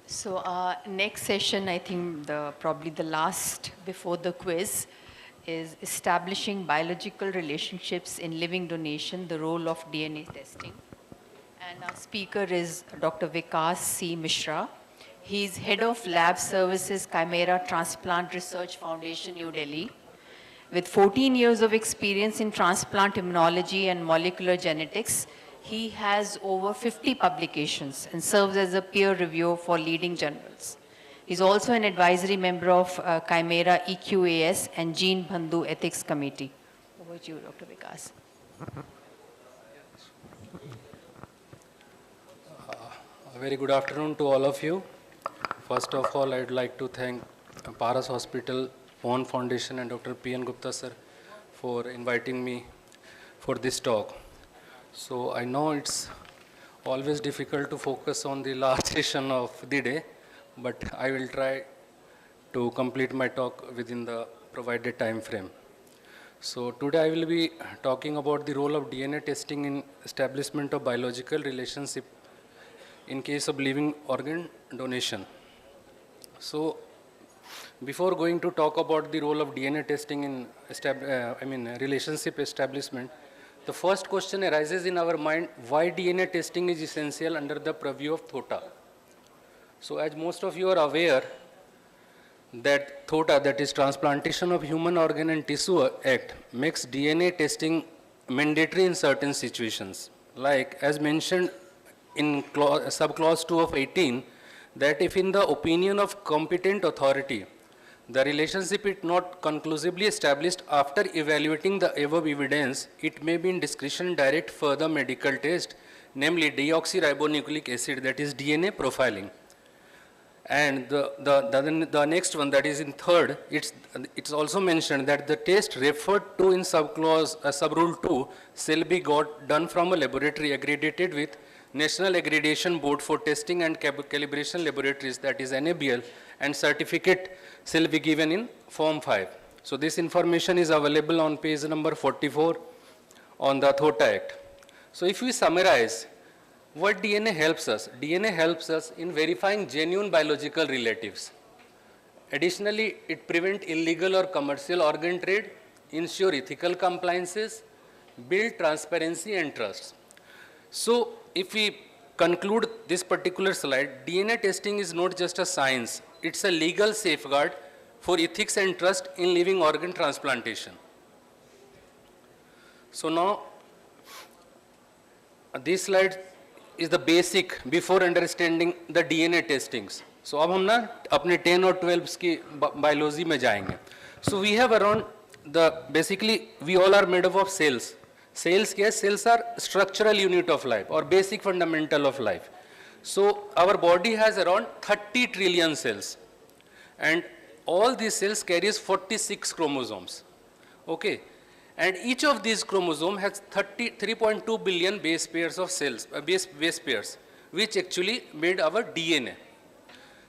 So our next session, I think probably the last before the quiz, is establishing biological relationships in living donation, the role of DNA testing. And our speaker is Dr. Vikas C. Mishra. He's head of Lab Services Chimera Transplant Research Foundation, New Delhi. With 14 years of experience in transplant immunology and molecular genetics, he has over 50 publications and serves as a peer reviewer for leading journals. He's also an advisory member of Chimera EQAS and Gene Bandhu Ethics Committee. Over to you, Dr. Vikas. A very good afternoon to all of you. First of all, I'd like to thank Paras Hospital, Vaughan Foundation and Dr. P.N. Gupta sir for inviting me for this talk. So I know it's always difficult to focus on the last session of the day, but I will try to complete my talk within the provided time frame. So today I will be talking about the role of DNA testing in establishment of biological relationship in case of living organ donation. So before going to talk about the role of DNA testing in relationship establishment, the first question arises in our mind, why DNA testing is essential under the purview of THOTA. So as most of you are aware, that THOTA, that is Transplantation of Human Organ and Tissue Act, makes DNA testing mandatory in certain situations. Like as mentioned in subclause 2 of 18, that if in the opinion of competent authority, the relationship is not conclusively established after evaluating the above evidence, it may be in discretion direct further medical test, namely deoxyribonucleic acid, that is DNA profiling. And the next one, that is in third, it's also mentioned that the test referred to in subclause subrule 2 shall be done from a laboratory accredited with National Accreditation Board for Testing and Calibration Laboratories, that is NABL, and certificate shall be given in Form 5. So this information is available on page number 44 on the THOTA Act. So if we summarize, what DNA helps us? DNA helps us in verifying genuine biological relatives. Additionally, it prevents illegal or commercial organ trade, ensure ethical compliances, build transparency and trust. So if we conclude this particular slide, DNA testing is not just a science, it's a legal safeguard for ethics and trust in living organ transplantation. So now, this slide is the basic before understanding the DNA testings. So अब हम ना अपने 10 और 12 की biology में जाएंगे. So we have around basically we all are made up of cells. Cells क्या है? Cells are structural unit of life or basic fundamental of life. So our body has around 30 trillion cells, and all these cells carries 46 chromosomes. Okay. And each of these chromosomes has 3.2 billion base pairs of cells, base pairs, which actually made our DNA.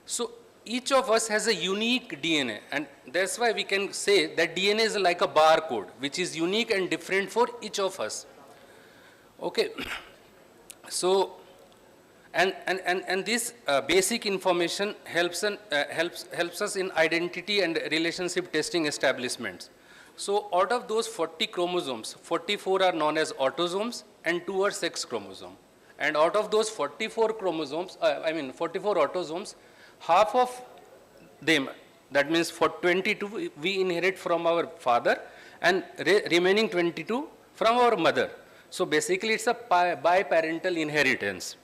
So each of us has a unique DNA, and that's why we can say that DNA is like a barcode, which is unique and different for each of us. Okay. So, and this basic information helps us in identity and relationship testing establishments. So out of those 40 chromosomes, 44 are known as autosomes and 2 are sex chromosomes. And out of those 44 chromosomes, 44 autosomes, half of them, that means for 22, we inherit from our father, and remaining 22 from our mother. So basically it's a biparental inheritance.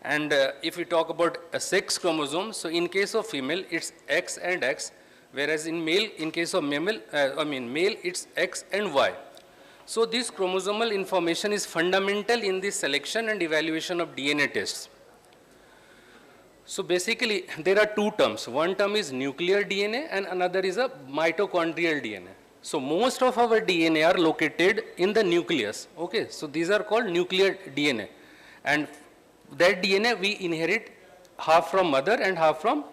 And if we talk about a sex chromosome, so in case of female, it's X and X, whereas in male, in case of male, it's X and Y. So this chromosomal information is fundamental in the selection and evaluation of DNA tests. So basically, there are two terms. One term is nuclear DNA and another is a mitochondrial DNA. So most of our DNA are located in the nucleus. Okay, so these are called nuclear DNA. And that DNA we inherit half from mother and half from,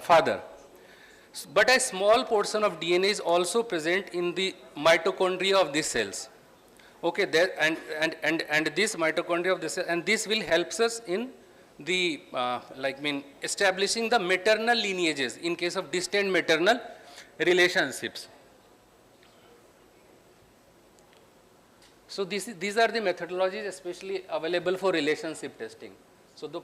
father. But a small portion of DNA is also present in the mitochondria of these cells. Okay, and this mitochondria of the cell, and this will help us in the establishing the maternal lineages in case of distant maternal relationships. So these are the methodologies especially available for relationship testing. So the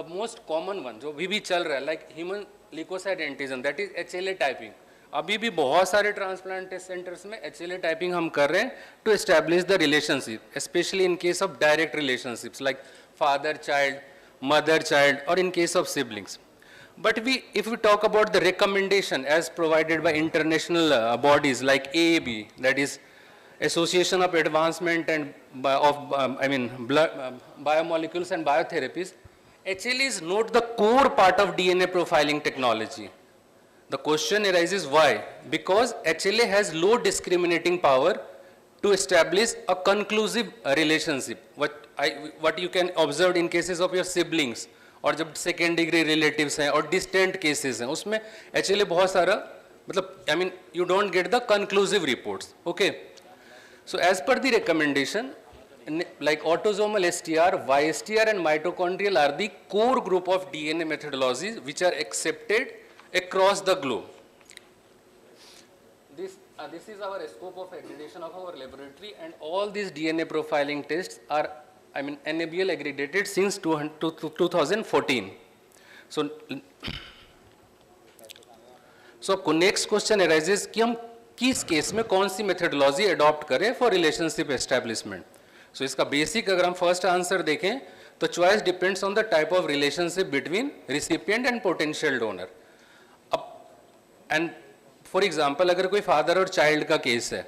most common one जो भी चल रहा है, like human leukocyte antigen, that is HLA typing. अभी भी बहुत सारे transplant centres में HLA टाइपिंग हम कर रहे हैं to establish the relationship, specially in case of direct relationships like father child, mother child, और in case of siblings. But if we talk about the recommendation as provided by international bodies like AAB, that is Association of Advancement and Biomolecules and Biotherapies, HLA is not the core part of DNA profiling technology. The question arises why? Because HLA has low discriminating power to establish a conclusive relationship. What you can observe in cases of your siblings, और जब second degree relatives हैं और distant cases हैं, उसमें HLA बहुत सारा मतलब you don't get the conclusive reports. Okay. So as per the recommendation, like autosomal STR, YSTR and mitochondrial are the core group of DNA methodologies which are accepted across the globe. This is our scope of accreditation of our laboratory, and all these DNA profiling tests are NABL accredited since 2014. So आपको next question arises कि हम किस case में कौन सी methodology adopt करें for relationship establishment. सो इसका basic अगर हम फर्स्ट आंसर देखें तो choice depends on the type of relationship between recipient and potential donor. And for example अगर कोई फादर और चाइल्ड का केस है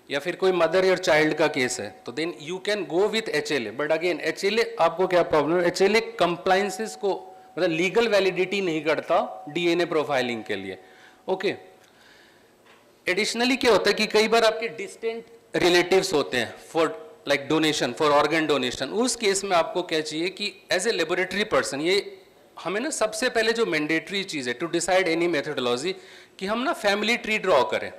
या फिर कोई मदर और चाइल्ड का केस है तो then you can go with HLA. But again HLA आपको क्या प्रॉब्लम है, HLA कंप्लायंसेस को मतलब लीगल वैलिडिटी नहीं करता DNA प्रोफाइलिंग के लिए. ओके. एडिशनली क्या होता है कि कई बार आपके डिस्टेंट रिलेटिव्स होते हैं for like donation, for organ donation. उस केस में आपको क्या चाहिए कि एज ए लेबोरेटरी पर्सन, ये हमें ना सबसे पहले जो मैंडेटरी चीज़ है टू डिसाइड एनी मेथडोलॉजी कि हम ना फैमिली ट्री ड्रॉ करें.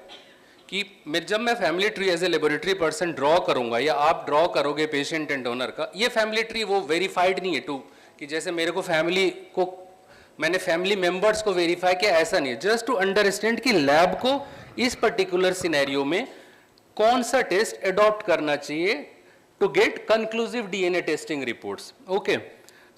कि जब मैं family tree as a laboratory person draw करूंगा या आप ड्रॉ करोगे पेशेंट एंड डोनर का, ये फैमिली ट्री वो वेरीफाइड नहीं है टू कि जैसे मेरे को मैंने फैमिली मेंबर्स को वेरीफाई किया, ऐसा नहीं है. जस्ट टू अंडरस्टैंड कि लैब को इस पर्टिकुलर सिनेरियो में कौन सा टेस्ट अडॉप्ट करना चाहिए to get conclusive DNA testing reports. Okay.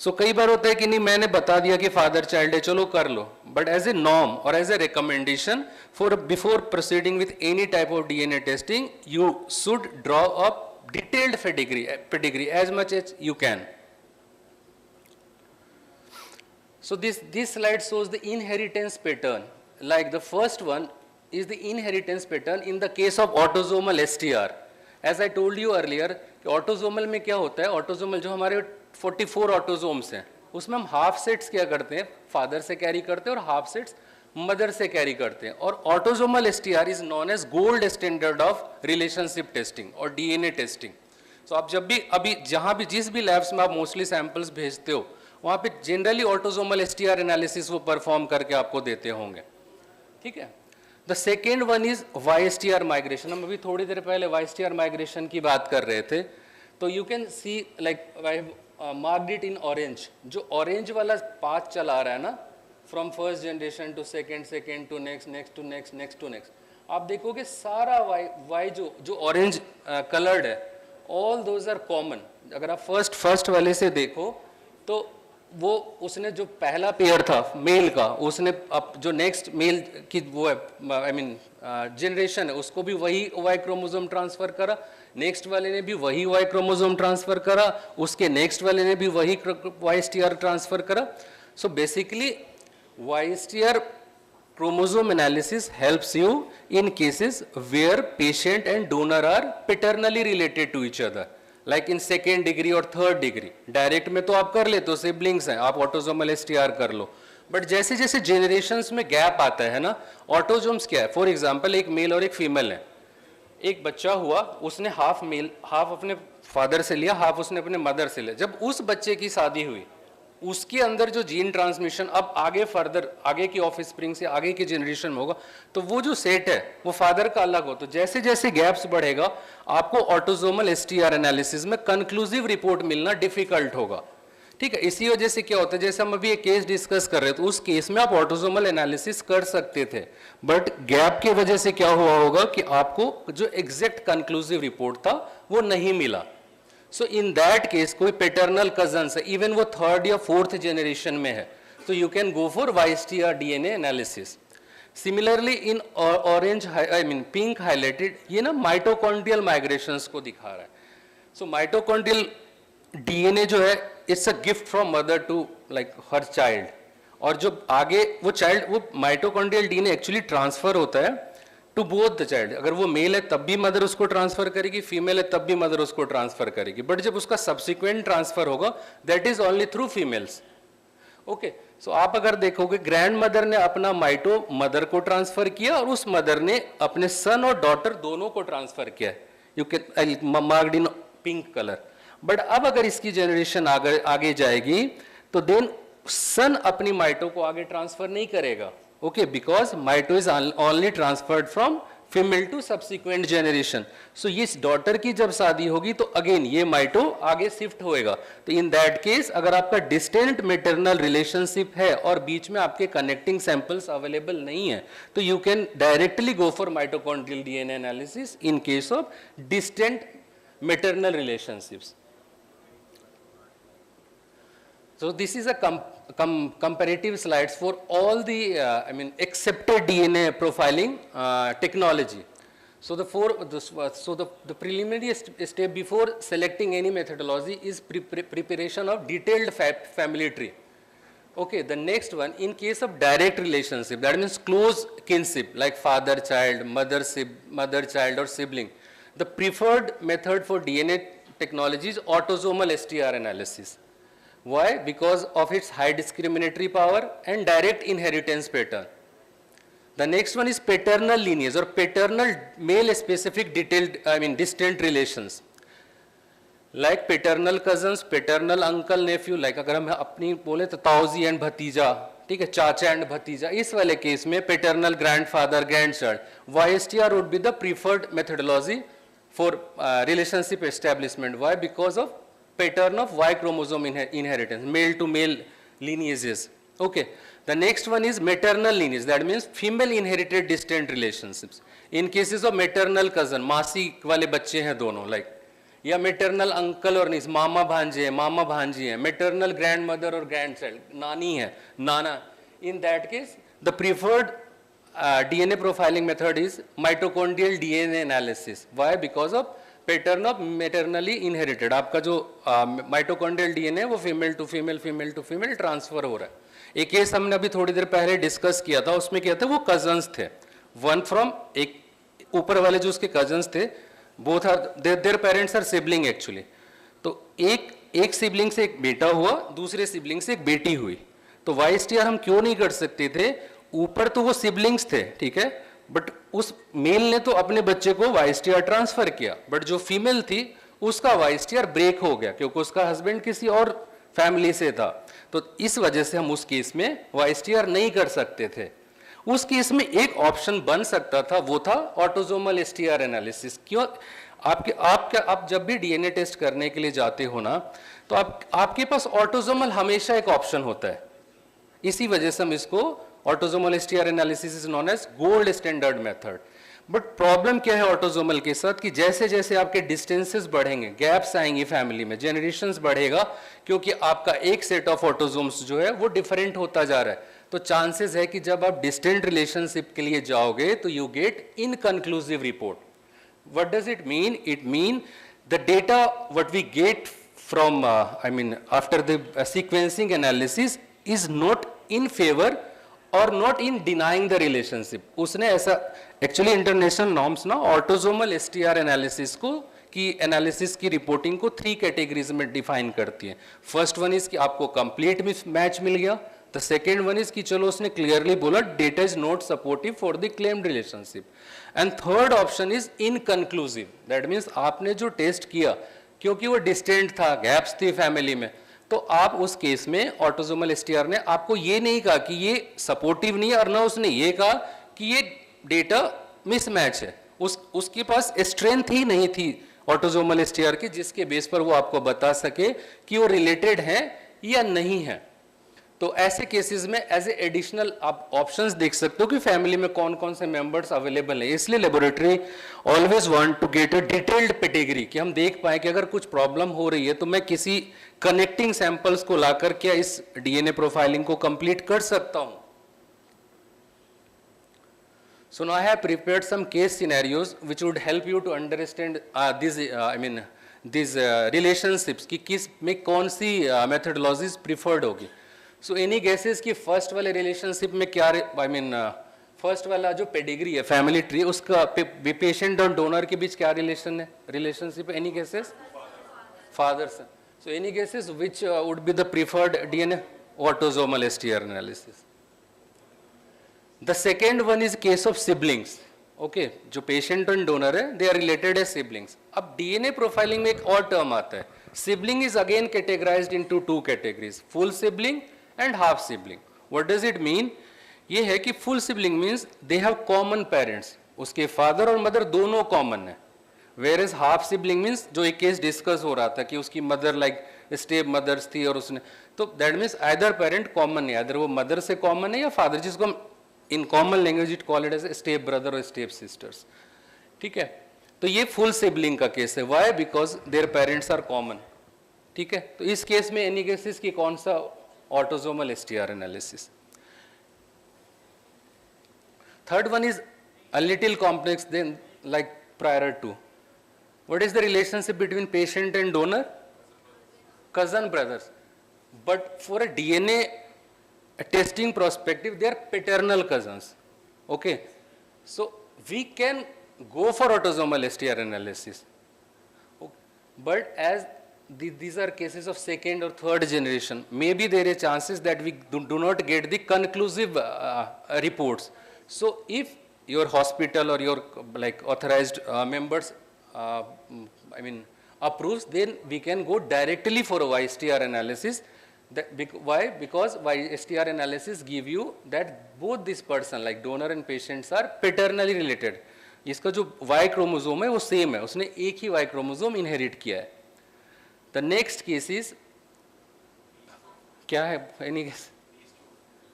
So कई बार होता है कि नहीं मैंने बता दिया कि फादर चाइल्ड है, चलो कर लो, बट एज ए नॉर्म और as a recommendation for before proceeding with any type of DNA testing you should draw up detailed pedigree as much as you can. So this slide shows the inheritance pattern. Like the first one is the inheritance pattern in the case of autosomal STR. As I told you earlier, कि autosomal में क्या होता है, autosomal जो हमारे 44 autosomes हैं उसमें हम हाफ सेट्स क्या करते हैं, फादर से कैरी करते हैं और हाफ सेट्स मदर से कैरी करते हैं. और autosomal STR is known as gold standard of relationship testing और DNA टेस्टिंग. सो आप जब भी अभी जहाँ भी जिस भी लैब्स में आप मोस्टली सैंपल्स भेजते हो वहाँ पे जनरली ऑटोजोमल STR एनालिसिस वो परफॉर्म करके आपको देते होंगे. ठीक है. The second one is YSTR migration. हम अभी थोड़ी देर पहले YSTR माइग्रेशन की बात कर रहे थे. तो you can see like marked it in orange. जो ऑरेंज वाला पाथ चला रहा है ना from first generation to second to next to next, आप देखोगे सारा वाई जो ऑरेंज कलर्ड है ऑल दोज आर कॉमन. अगर आप फर्स्ट वाले से देखो तो वो उसने जो पहला पेयर था मेल का, उसने अब जो नेक्स्ट मेल की वो है जनरेशन है उसको भी वही Y क्रोमोसोम ट्रांसफर करा, नेक्स्ट वाले ने भी वही Y क्रोमोसोम ट्रांसफर करा, उसके नेक्स्ट वाले ने भी वही YSTR ट्रांसफर करा. So basically YSTR chromosome analysis helps you in cases where patient and donor are paternally related to each other. Like in second degree और थर्ड डिग्री. डायरेक्ट में तो आप कर लेते हो, सिबलिंग्स हैं, आप ऑटोजोमल STR कर लो. बट जैसे जैसे जेनरेशंस में गैप आता है ना, ऑटोजोम्स क्या है, फॉर एग्जांपल एक मेल और एक फीमेल है, एक बच्चा हुआ, उसने हाफ मेल हाफ अपने फादर से लिया, हाफ उसने अपने मदर से लिया. जब उस बच्चे की शादी हुई उसके अंदर जो जीन ट्रांसमिशन अब आगे फर्दर आगे की ऑफ स्प्रिंग से आगे की जनरेशन में होगा तो वो जो सेट है वो फादर का अलग हो. तो जैसे जैसे गैप्स बढ़ेगा आपको ऑटोजोमल STR एनालिसिस में कंक्लूसिव रिपोर्ट मिलना डिफिकल्ट होगा ठीक है। इसी वजह से क्या होता है, जैसे हम अभी एक केस डिस्कस कर रहे थे, उस केस में आप ऑटोसोमल एनालिसिस कर सकते थे, बट गैप की वजह से क्या हुआ होगा कि आपको जो एग्जैक्ट कंक्लूसिव रिपोर्ट था वो नहीं मिला। सो इन दैट केस कोई पेटर्नल कजन है, इवन वो थर्ड या फोर्थ जनरेशन में है, तो you can go for YSTR DNA analysis. Similarly in orange I mean pink highlighted, ये ना माइटोकॉन्ड्रियल माइग्रेशंस को दिखा रहा है। सो माइटोकॉन्ड्रियल DNA जो है it's a gift from mother to like हर चाइल्ड, और जो आगे वो चाइल्ड, वो माइटोकॉन्ड्रियल DNA एक्चुअली ट्रांसफर होता है टू बोथ द चाइल्ड। अगर वो मेल है तब भी मदर उसको ट्रांसफर करेगी, फीमेल है तब भी मदर उसको ट्रांसफर करेगी, बट जब उसका सब्सिक्वेंट ट्रांसफर होगा that is only through females. Okay, so आप अगर देखोगे ग्रैंड मदर ने अपना माइटो मदर को ट्रांसफर किया और उस मदर ने अपने सन और डॉटर दोनों को ट्रांसफर किया। You can marked in pink colour. But अब अगर इसकी जनरेशन आगे जाएगी तो देन सन अपनी माइटो को आगे ट्रांसफर नहीं करेगा। Okay, because mito is only transferred from female to subsequent generation. So इस डॉटर की जब शादी होगी तो अगेन ये माइटो आगे शिफ्ट होएगा। तो इन दैट केस अगर आपका डिस्टेंट मेटरनल रिलेशनशिप है और बीच में आपके कनेक्टिंग सैंपल्स अवेलेबल नहीं है, तो you can directly go for mitochondrial DNA analysis in case of distant maternal relationships. So this is a comparative slides for all the accepted DNA profiling technology. So the preliminary step before selecting any methodology is preparation of detailed family tree. Okay, the next one, in case of direct relationship, that means close kinship like father child, mother child or sibling, the preferred method for DNA technology is autosomal STR analysis. Why? Because of its high discriminatory power and direct inheritance pattern. The next one is paternal lineage or paternal male specific distant relations. Like paternal cousins, paternal uncle, nephew, like अगर हम अपनी बोले तो ताऊजी and भतीजा, ठीक है, चाचा एंड भतीजा, इस वाले केस में paternal grandfather, grandchild, YSTR would be the preferred methodology for relationship establishment. Why? Because of pattern of Y chromosome inheritance, male to male lineages. Okay. The next one is maternal lineage. That means female inherited distant relationships. In cases of maternal cousin, मासी वाले बच्चे हैं दोनों, like, या maternal uncle और niece, मामा भांजे हैं, मामा भांजी हैं, maternal grandmother और grandchild, नानी है, नाना. In that case, the preferred DNA profiling method is mitochondrial DNA analysis. Why? Because of pattern of maternally inherited. आपका जो mitochondrial DNA है वो female to female ट्रांसफर हो रहा है. एक केस हमने अभी थोड़ी देर पहले डिस्कस किया था, उसमें क्या था, वो कजन्स थे, वन फ्रॉम, एक ऊपर वाले जो उसके कजन्स थे, both are their parents are sibling actually. तो एक सिबलिंग से एक बेटा हुआ, दूसरे सिबलिंग से एक बेटी हुई. तो YSTR हम क्यों नहीं कर सकते थे? ऊपर तो वो सिबलिंग्स थे, ठीक है, बट उस मेल ने तो अपने बच्चे को YSTR ट्रांसफर किया, बट जो फीमेल थी उसका YSTR ब्रेक हो गया क्योंकि उसका हस्बैंड किसी और फैमिली से था. तो इस वजह से हम उस केस में YSTR नहीं कर सकते थे. उस केस में एक ऑप्शन बन सकता था, वो था ऑटोसोमल STR एनालिसिस. क्यों? आप जब भी DNA टेस्ट करने के लिए जाते हो ना, तो आपके पास ऑटोसोमल हमेशा एक ऑप्शन होता है. इसी वजह से हम इसको autosomal STR analysis is known as gold standard method. But problem क्या है ऑटोसोमल के साथ कि जैसे जैसे आपके डिस्टेंसेस बढ़ेंगे, गैप्स आएंगे फैमिली में, जनरेशंस बढ़ेगा, क्योंकि आपका एक सेट ऑफ ऑटोसोम्स जो है वो डिफरेंट होता जा रहा है. तो चांसेस है कि जब आप डिस्टेंट रिलेशनशिप के लिए जाओगे तो you get inconclusive report. What does it mean? It mean the data what we get from after the sequencing analysis is not in favour और not in denying the relationship. उसने ऐसा actually international norms ना autosomal STR analysis को की analysis की reporting को 3 categories में define करती है. फर्स्ट वन इज कि आपको कंप्लीट मैच मिल गया. द सेकेंड वन इज कि चलो उसने क्लियरली बोला data is not supportive for the claimed relationship. And third option is inconclusive. That means आपने जो टेस्ट किया क्योंकि वो डिस्टेंट था, गैप्स थी फैमिली में, तो आप उस केस में ऑटोसोमल STR ने आपको ये नहीं कहा कि ये सपोर्टिव नहीं है, और ना उसने ये कहा कि ये डेटा मिसमैच है. उसके पास स्ट्रेंथ ही नहीं थी ऑटोसोमल STR की जिसके बेस पर वो आपको बता सके कि वो रिलेटेड हैं या नहीं है। तो ऐसे केसेस में एज ए एडिशनल आप ऑप्शंस देख सकते हो कि फैमिली में कौन कौन से मेंबर्स अवेलेबल है। इसलिए laboratory always want to get a detailed pedigree, कि हम देख पाए कि अगर कुछ प्रॉब्लम हो रही है तो मैं किसी कनेक्टिंग सैंपल्स को लाकर क्या इस डीएनए प्रोफाइलिंग को कंप्लीट कर सकता हूं। So now I have prepared some case scenarios which would help you to understand these relationships कि किस में कौन सी methodologies preferred होगी। So any guesses कि first वाले relationship में क्या first वाला जो pedigree है family tree उसका patient और donor के बीच क्या relationship है? Any guesses? Father son. So any guesses which would be the preferred DNA? Autosomal STR analysis. The second one is case of siblings. Okay, जो patient और donor है, they are related as siblings. अब DNA profiling में एक और term आता है. Sibling is again categorized into two categories: full sibling and half sibling. What does it mean? ये है कि full sibling means they have common parents. उसके father और mother दोनों common है. Whereas half sibling means जो एक case discuss हो रहा था कि उसकी mother like step mothers थी और उसने, तो that means either parent common है, either वो mother से common है या father, जिसको हम in common language it call it as step brother or step sisters. ठीक है, तो ये full sibling का केस है. Why? Because their parents are common. ठीक है, तो इस केस में any guesses कि कौन सा autosomal STR analysis. Third one is a little complex than like prior to. What is the relationship between patient and donor? Cousin brothers. But for a DNA testing perspective, they are paternal cousins. Okay, so we can go for autosomal STR analysis. Okay. But as these are cases of second or third generation, maybe there are chances that we do not get the conclusive reports. So if your hospital or your like authorized members approves, then we can go directly for a YSTR analysis. Why? Because YSTR analysis give you that both this person like donor and patients are paternally related. इसका जो Y chromosome है वो same है, उसने एक ही Y chromosome inherit किया है. The next case is क्या है? Any guess?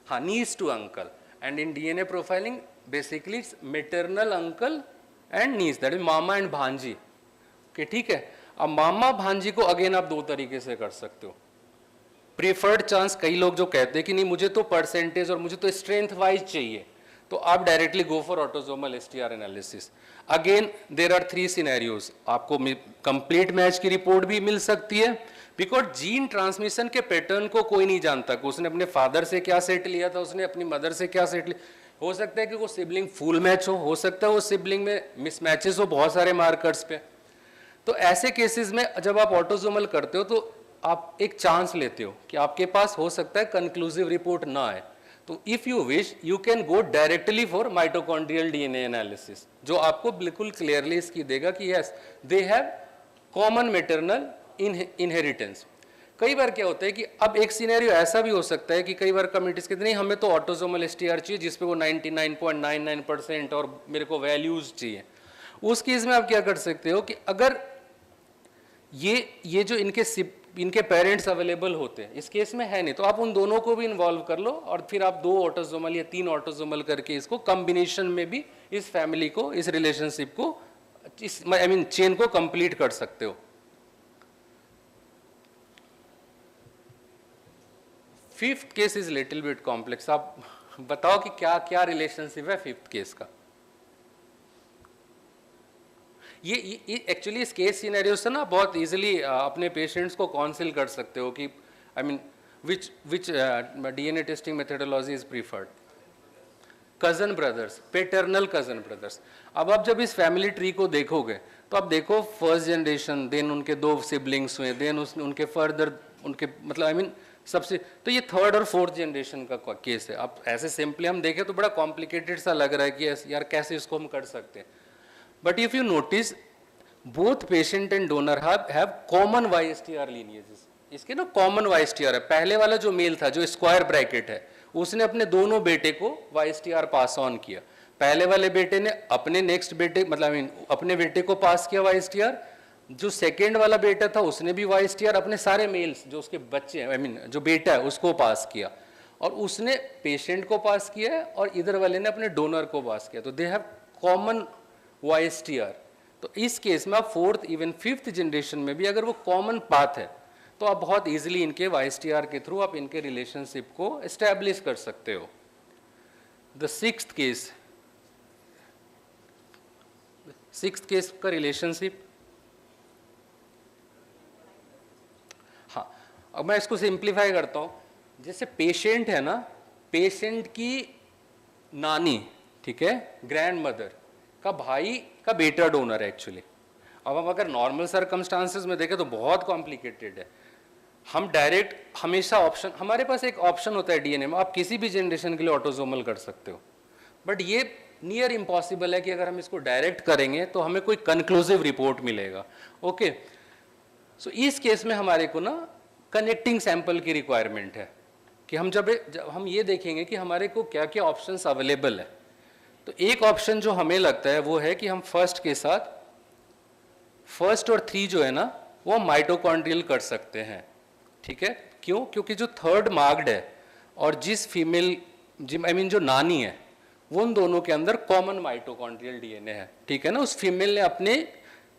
हाँ, niece to uncle. And in DNA profiling, basically it's maternal uncle and niece, that is mama and भांजी. Okay, ठीक है. अब मामा भांजी को अगेन आप दो तरीके से कर सकते हो. प्रीफर्ड चांस, कई लोग जो कहते हैं कि नहीं मुझे तो परसेंटेज और मुझे तो स्ट्रेंथ वाइज चाहिए, तो आप directly go for autosomal STR analysis. Again there are 3 scenarios. आपको कंप्लीट मैच की रिपोर्ट भी मिल सकती है, बिकॉज जीन ट्रांसमिशन के पैटर्न को कोई नहीं जानता कि उसने अपने फादर से क्या सेट लिया था, उसने अपनी मदर से क्या सेट लिया. हो सकता है कि वो सिबलिंग फुल मैच हो सकता है वो सिबलिंग में मिसमैचेस हो बहुत सारे मार्कर्स पे. तो ऐसे केसेस में जब आप ऑटोसोमल करते हो तो आप एक चांस लेते हो कि आपके पास हो सकता है कंक्लूसिव रिपोर्ट ना आए. तो if you wish you can go directly for mitochondrial DNA analysis, जो आपको बिल्कुल क्लियरली इसकी देगा कि yes they have common maternal inheritance. कई बार क्या होता है कि अब एक सिनेरियो ऐसा भी हो सकता है कि कई बार कमिटीज कहते नहीं हमें तो ऑटोसोमल एसटीआर चाहिए जिसपे वो 99.99% और मेरे को वैल्यूज चाहिए. उस केस में आप क्या कर सकते हो कि अगर ये जो इनके पेरेंट्स अवेलेबल होते हैं, इस केस में है नहीं, तो आप उन दोनों को भी इन्वॉल्व कर लो और फिर आप 2 ऑटोसोमल या 3 ऑटोसोमल करके इसको कॉम्बिनेशन में भी इस फैमिली को, इस रिलेशनशिप को, इस चेन को कंप्लीट कर सकते हो. Fifth case is little bit complex. आप बताओ कि क्या क्या रिलेशनशिप है फिफ्थ केस का. ये एक्चुअली इस केस सिनेरियो से ना बहुत इजीली अपने पेशेंट्स को काउंसिल कर सकते हो कि विच DNA testing methodology is preferred. Cousin brothers, paternal cousin brothers. अब आप जब इस फैमिली ट्री को देखोगे तो आप देखो फर्स्ट जनरेशन, देन उनके 2 सिबलिंग्स हुए, देन उनके फर्दर उनके सबसे, तो ये 3rd और 4th जनरेशन का केस है. अब ऐसे सिंपली हम देखें तो बड़ा कॉम्प्लिकेटेड सा लग रहा है कि यार कैसे इसको हम कर सकते हैं. But if you notice, both patient and donor have common YSTR lineages. इसके ना common YSTR है. पहले वाला जो मेल था जो स्क्वायर ब्रैकेट है, उसने अपने दोनों बेटे को YSTR पास ऑन किया. पहले वाले बेटे ने अपने नेक्स्ट बेटे अपने बेटे को पास किया YSTR. जो सेकेंड वाला बेटा था उसने भी YSTR अपने सारे मेल्स जो उसके बच्चे हैं, आई मीन जो बेटा है उसको पास किया, और उसने पेशेंट को पास किया है और इधर वाले ने अपने डोनर को पास किया, तो दे हैव कॉमन YSTR। तो इस केस में आप फोर्थ इवन फिफ्थ जनरेशन में भी अगर वो कॉमन पाथ है तो आप बहुत इजीली इनके YSTR के थ्रू आप इनके रिलेशनशिप को एस्टैब्लिश कर सकते हो। द सिक्स्थ केस का रिलेशनशिप, हाँ अब मैं इसको सिंप्लीफाई करता हूँ। जैसे पेशेंट है ना, पेशेंट की नानी, ठीक है, ग्रैंड मदर का भाई का बेटा डोनर है एक्चुअली। अब हम अगर नॉर्मल सर्कमस्टांसेस में देखें तो बहुत कॉम्प्लिकेटेड है। हम डायरेक्ट हमेशा ऑप्शन, हमारे पास एक ऑप्शन होता है डीएनए में, आप किसी भी जनरेशन के लिए ऑटोसोमल कर सकते हो, बट ये नियर इम्पॉसिबल है कि अगर हम इसको डायरेक्ट करेंगे तो हमें कोई कंक्लूसिव रिपोर्ट मिलेगा। ओके, सो इस केस में हमारे को ना कनेक्टिंग सैंपल की रिक्वायरमेंट है कि हम जब हम ये देखेंगे कि हमारे को क्या क्या ऑप्शंस अवेलेबल है। तो एक ऑप्शन जो हमें लगता है वो है कि हम फर्स्ट के साथ फर्स्ट और 3 जो है ना वो माइटोकॉन्ड्रियल कर सकते हैं, ठीक है। क्यों? क्योंकि जो थर्ड मार्क्ड है और जिस फीमेल जो नानी है वो उन दोनों के अंदर कॉमन माइटोकॉन्ड्रियल डीएनए है, ठीक है ना। उस फीमेल ने अपने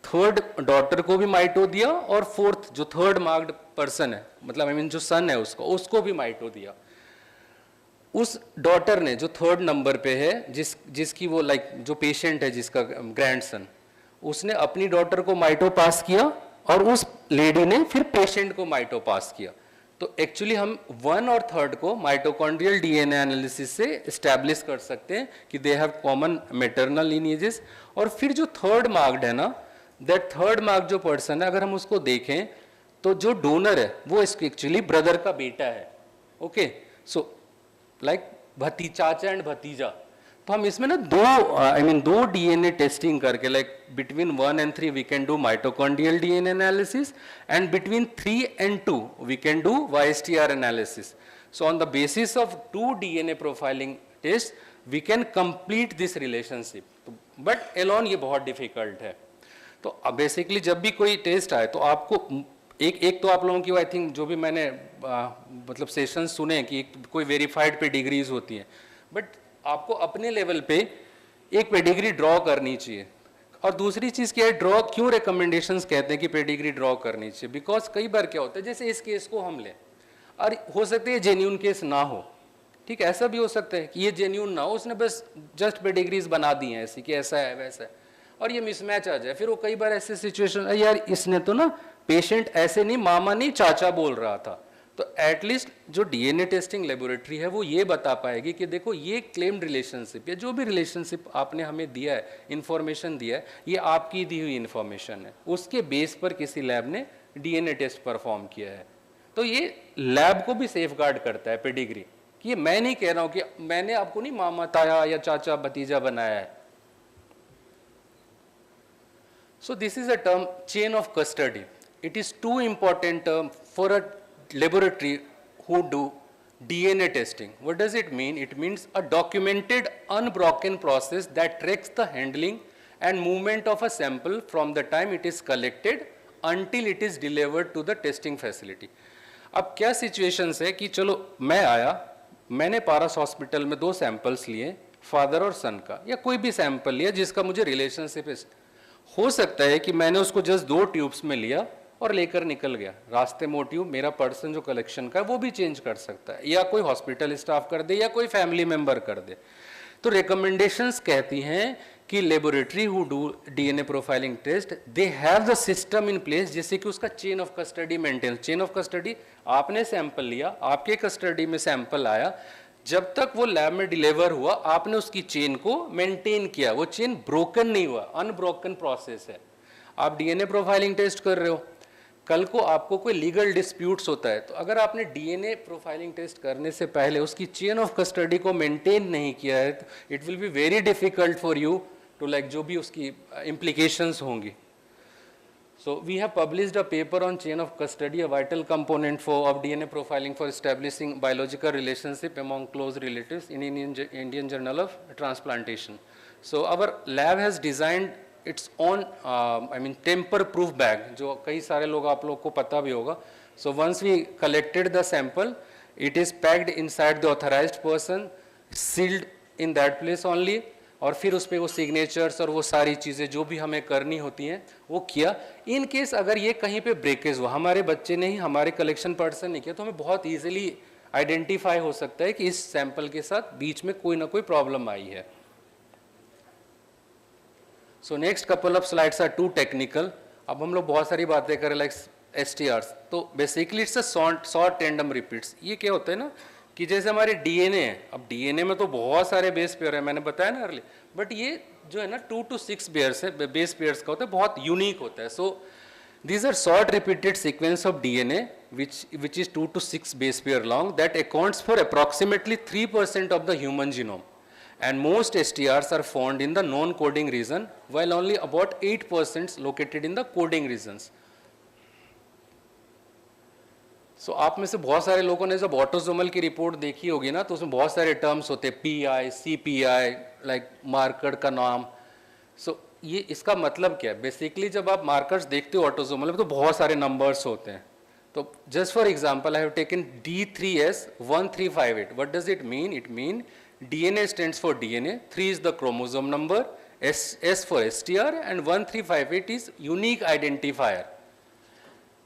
थर्ड डॉटर को भी माइटो दिया और फोर्थ जो थर्ड मार्क्ड पर्सन है, मतलब जो सन है उसको भी माइटो दिया। उस डॉटर ने जो थर्ड नंबर पे है, जिसकी वो जो पेशेंट है जिसका ग्रैंडसन, उसने अपनी डॉटर को माइटो पास किया और उस लेडी ने फिर पेशेंट को माइटो पास किया। तो एक्चुअली हम 1 और 3 को माइटोकॉन्ड्रियल डीएनए एनालिसिस से एस्टैब्लिश कर सकते हैं कि दे हैव कॉमन मैटरनल लीनिएजेस। और फिर जो थर्ड मार्क्ड है ना, दैट थर्ड मार्क जो पर्सन है, अगर हम उसको देखें तो जो डोनर है वो एक्चुअली ब्रदर का बेटा है। ओके, सो चाचा एंड भतीजा। तो हम इसमें ना दो डीएनए टेस्टिंग करके between 1 and 3 we can do mitochondrial DNA analysis and between 3 and 2 we can do YSTR analysis. So on the basis of 2 DNA profiling test we can complete this relationship. But alone ये बहुत difficult है। तो अब basically जब भी कोई test आए तो आपको एक तो आप लोगों की आई थिंक जो भी मैंने मतलब सेशन सुने कि कोई वेरीफाइड पेडिग्रीज होती हैं, बट आपको अपने लेवल पे एक पेडिग्री ड्रॉ करनी चाहिए। और दूसरी चीज़ क्या है, ड्रॉ क्यों रिकमेंडेशंस कहते हैं कि पेडिग्री ड्रॉ करनी चाहिए, बिकॉज कई बार क्या होता है, जैसे इस केस को हम लें और हो सकता है ये जेन्यून केस ना हो, ठीक है, ऐसा भी हो सकता है कि ये जेन्यून ना हो, उसने बस जस्ट पेडिग्रीज बना दी हैं ऐसी कि ऐसा है वैसा है, और ये मिसमैच आ जाए। फिर वो कई बार ऐसे सिचुएशन, यार इसने तो ना पेशेंट ऐसे नहीं मामा नहीं चाचा बोल रहा था, तो एटलीस्ट जो डीएनए टेस्टिंग लेबोरेटरी है वो ये बता पाएगी कि देखो ये क्लेम्ड रिलेशनशिप या जो भी रिलेशनशिप आपने हमें दिया है, इंफॉर्मेशन दिया है, ये आपकी दी हुई इंफॉर्मेशन है, उसके बेस पर किसी लैब ने डीएनए टेस्ट परफॉर्म किया है। तो ये लैब को भी सेफगार्ड करता है पेडिग्री, कि ये मैं नहीं कह रहा हूँ कि मैंने आपको नहीं मामा ताया या चाचा भतीजा बनाया है। So this is a term chain of custody. It is too important term for a laboratory who do DNA testing. What does it mean? It means a documented, unbroken process that tracks the handling and movement of a sample from the time it is collected until it is delivered to the testing facility. अब क्या situations है कि चलो मैं आया, मैंने पारस hospital में 2 samples लिए, फादर और सन का, या कोई भी सैंपल लिया जिसका मुझे रिलेशनशिप है। हो सकता है कि मैंने उसको जस्ट 2 ट्यूब्स में लिया और लेकर निकल गया, रास्ते में ट्यूब मेरा पर्सन जो कलेक्शन का है वो भी चेंज कर सकता है, या कोई हॉस्पिटल स्टाफ कर दे या कोई फैमिली मेंबर कर दे। तो रिकमेंडेशंस कहती हैं कि laboratory who do DNA profiling test, they have the system in place, जिससे कि उसका chain of custody maintain. Chain of custody, आपने सैंपल लिया, आपके कस्टडी में सैंपल आया, जब तक वो लैब में डिलीवर हुआ आपने उसकी चेन को मेंटेन किया, वो चेन ब्रोकन नहीं हुआ, अनब्रोकन प्रोसेस है। आप डीएनए प्रोफाइलिंग टेस्ट कर रहे हो, कल को आपको कोई लीगल डिस्प्यूट्स होता है, तो अगर आपने डीएनए प्रोफाइलिंग टेस्ट करने से पहले उसकी चेन ऑफ कस्टडी को मेंटेन नहीं किया है, तो it will be very difficult for you to जो भी उसकी implications होंगी। So we have published a paper on chain of custody, a vital component of DNA profiling for establishing biological relationship among close relatives in Indian Journal of Transplantation. So our lab has designed its own tamper proof bag, जो कई सारे लोग आप लोग को पता भी होगा. So once we collected the sample, it is packed inside the authorized person, sealed in that place only, और फिर उस पर वो सिग्नेचर्स और वो सारी चीज़ें जो भी हमें करनी होती हैं वो किया. इन केस अगर ये कहीं पे ब्रेकेज हुआ, हमारे बच्चे ने ही, हमारे कलेक्शन पर्सन ने किया, तो हमें बहुत ईजिली आइडेंटिफाई हो सकता है कि इस सैंपल के साथ बीच में कोई ना कोई प्रॉब्लम आई है. So next couple of slides are too technical. अब हम लोग बहुत सारी बातें करें लाइक STRs. तो basically it's a short tandem repeats. ये क्या होता है ना कि जैसे हमारे DNA है, अब DNA में तो बहुत सारे बेस पेयर है, मैंने बताया ना अर्ली, बट ये जो है ना 2 to 6 बेयर्स है, बेस पेयर्स का होता है, बहुत यूनिक होता है. सो these are short repeated sequence of DNA which is 2 to 6 base pair long that accounts for approximately 3% of the human genome, and most STRs are found in the non-coding region while only about 8% located in the coding regions. So आप में से बहुत सारे लोगों ने जब autosomal की report देखी होगी ना, तो उसमें बहुत सारे टर्म्स होते हैं, PI, CPI, लाइक मार्कर का नाम. सो ये इसका मतलब क्या है? बेसिकली जब आप मार्कर्स देखते हो ऑटोसोमल में तो बहुत सारे नंबर्स होते हैं. तो just for example I have taken D3S1358. What does it mean? It mean DNA stands for DNA, 3 is the chromosome number, S for STR, and 1358 is unique identifier.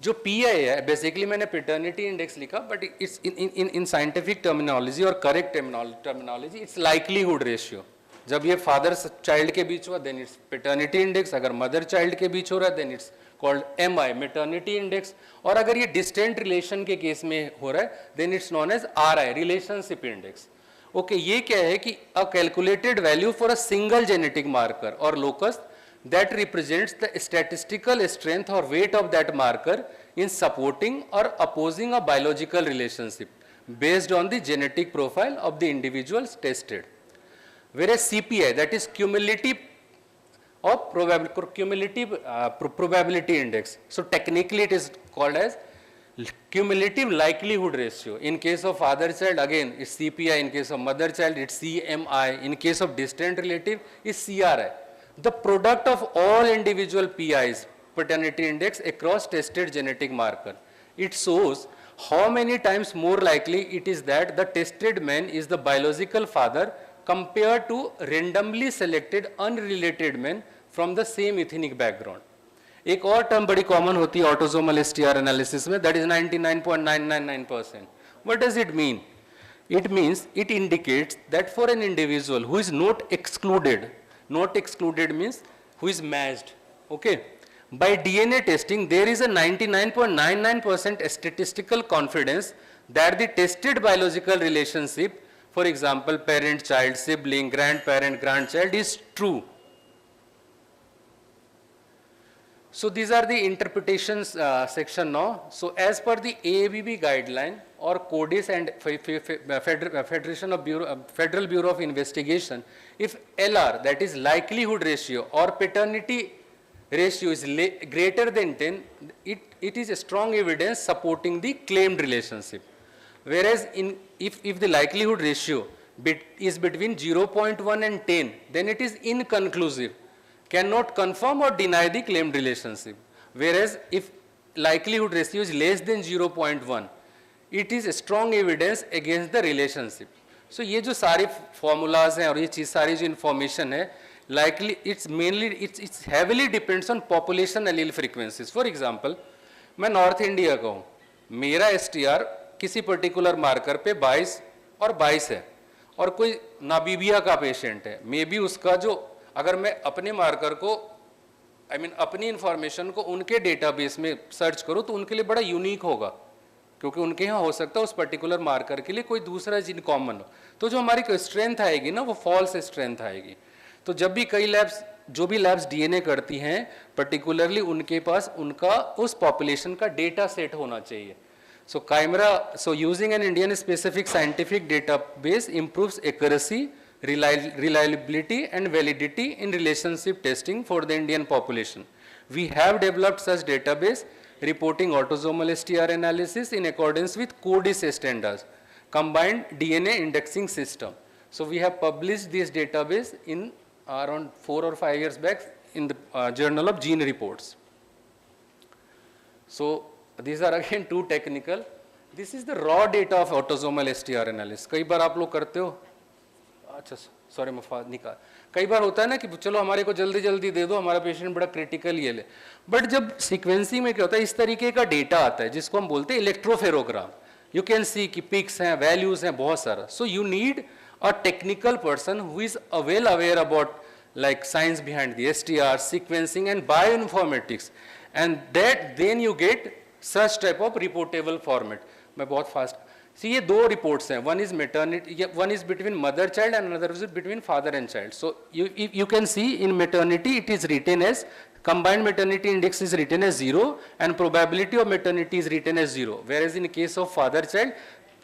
जो PI है basically मैंने paternity index लिखा, but it's in scientific terminology और correct terminology it's likelihood ratio. जब ये father child के बीच हुआ देन इट्स पेटर्निटी इंडेक्स, अगर मदर चाइल्ड के बीच हो रहा है then it's called MI maternity index, और अगर ये डिस्टेंट रिलेशन के केस में हो रहा है then it's known as RI relationship index. Okay, ये क्या है कि a calculated value for a single genetic marker और locus that represents the statistical strength or weight of that marker in supporting or opposing a biological relationship based on the genetic profile of the individuals tested. Whereas CPI, that is cumulative probability index. So technically it is called as cumulative likelihood ratio. In case of father child, again it's CPI. In case of mother child, it's CMI. In case of distant relative, it's CRI. The product of all individual PIs, paternity index, across tested genetic marker. It shows how many times more likely it is that the tested man is the biological father compared to randomly selected unrelated men from the same ethnic background. एक और term बड़ी common होती है autosomal STR analysis में, that is 99.999%. What does it mean? It means it indicates that for an individual who is not excluded means who is matched, okay, by DNA testing, there is a 99.99% statistical confidence that the tested biological relationship, for example parent child, sibling, grandparent, grandchild, is true. So these are the interpretations section now. So as per the AABB guideline or CODIS and Federal Bureau of Investigation, if LR, that is likelihood ratio, or paternity ratio is greater than 10, it is a strong evidence supporting the claimed relationship. Whereas if the likelihood ratio is between 0.1 and 10, then it is inconclusive, cannot confirm or deny the claimed relationship. Whereas if likelihood ratio is less than 0.1, it is a strong evidence against the relationship. So ये जो सारे formulas हैं और ये चीज़ सारी जो information है, likely it's heavily depends on population allele frequencies. For example, मैं North India का हूँ, मेरा STR किसी particular marker पे 22 और 22 है, और कोई नामीबिया का पेशेंट है, मे बी उसका जो, अगर मैं अपने मार्कर को अपनी इंफॉर्मेशन को उनके डेटाबेस में सर्च करूं तो उनके लिए बड़ा यूनिक होगा, क्योंकि उनके यहाँ हो सकता है उस पर्टिकुलर मार्कर के लिए कोई दूसरा जीन कॉमन हो, तो जो हमारी स्ट्रेंथ आएगी ना वो फॉल्स स्ट्रेंथ आएगी. तो जब भी कई लैब्स, जो भी लैब्स DNA करती हैं पर्टिकुलरली उनके पास उनका उस पॉपुलेशन का डेटा सेट होना चाहिए. So Chimera, so using an Indian specific scientific database improves accuracy, reliability and validity in relationship testing for the Indian population. We have developed such database reporting autosomal STR analysis in accordance with CODIS standards, combined DNA indexing system. So we have published this database in around 4 or 5 years back in the Journal of Gene Reports. So these are again too technical. This is the raw data of autosomal STR analysis. कई बार आप लोग करते हो, अच्छा sorry मफाद निकाल, कई बार होता है ना कि चलो हमारे को जल्दी जल्दी दे दो, हमारा पेशेंट बड़ा क्रिटिकल ये ले, बट जब सीक्वेंसिंग में क्या होता है, इस तरीके का डेटा आता है जिसको हम बोलते हैं इलेक्ट्रोफेरोग्राम. यू कैन सी कि पिक्स हैं, वैल्यूज हैं, बहुत सारा. So you need a technical person who is well aware about like science behind the STR, sequencing and bioinformatics, and that then you get such type of reportable format. मैं बहुत fast. See ये दो reports हैं, one is maternity, one is between mother child and another is between father and child. So you can see in maternity it is written as combined maternity index is written as 0 and probability of maternity is written as 0, whereas in case of father child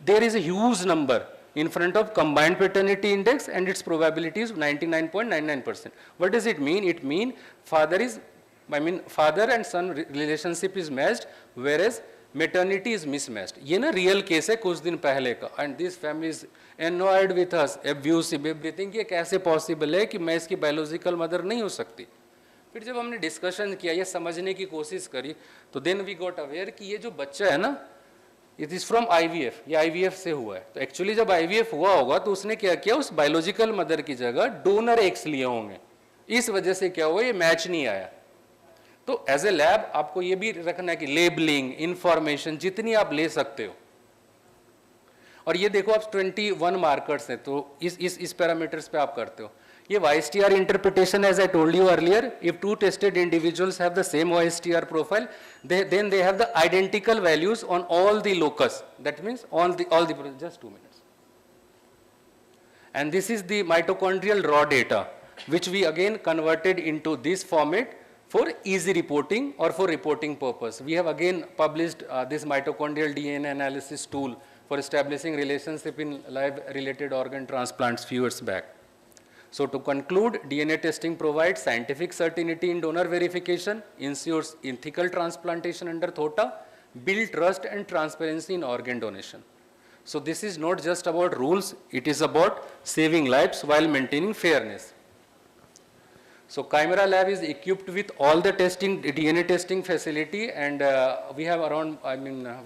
there is a huge number in front of combined paternity index and its probability is 99.99%. What does it mean? It means father and son relationship is matched, whereas maternity is mismatched. ये ना real case है कुछ दिन पहले का, and this family is annoyed with us, abusive, everything. ये कैसे possible है कि मैं इसकी biological mother नहीं हो सकती? फिर जब हमने discussion किया, ये समझने की कोशिश करी, तो then we got aware कि ये जो बच्चा है ना, इट इज़ फ्रॉम IVF, ये IVF से हुआ है. तो एक्चुअली जब IVF हुआ होगा तो उसने क्या किया, उस बायोलॉजिकल मदर की जगह डोनर एग्स लिए होंगे, इस वजह से क्या हुआ, ये मैच नहीं आया. तो एज ए लैब आपको ये भी रखना है कि लेबलिंग, इंफॉर्मेशन जितनी आप ले सकते हो. और ये देखो आप 21 मार्कर्स हैं, तो इस पैरामीटर्स पे आप करते हो. ये YSTR interpretation, as I told you earlier, if two tested individuals have the same YSTR profile, then they have the identical values on all the locus. That means all the just 2 minutes. And this is the mitochondrial raw data, which we again converted into this format for easy reporting or for reporting purpose. We have again published this mitochondrial DNA analysis tool for establishing relationship in live-related organ transplants few years back. So to conclude, DNA testing provides scientific certainty in donor verification, ensures ethical transplantation under THOTA, build trust and transparency in organ donation. So this is not just about rules, it is about saving lives while maintaining fairness. So Chimera Lab is equipped with all the DNA testing facility, and we have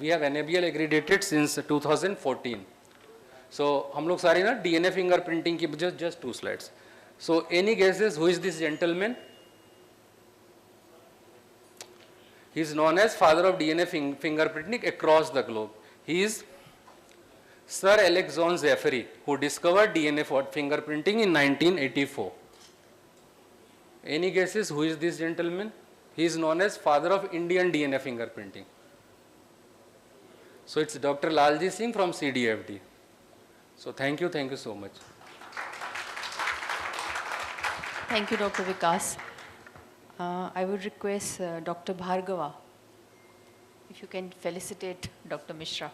we have NABL accredited since 2014. So हम लोग सारी ना DNA fingerprinting की just 2 slides. So any guesses who is this gentleman? He is known as father of DNA fingerprinting across the globe. He is Sir Alexander Zafari, who discovered DNA fingerprinting in 1984. Any guesses who is this gentleman? He is known as father of Indian DNA fingerprinting. So it's Dr. Lalji Singh from CDFD. So thank you so much. Thank you, Dr. Vikas. I would request Dr. Bhargava, if you can felicitate Dr. Mishra.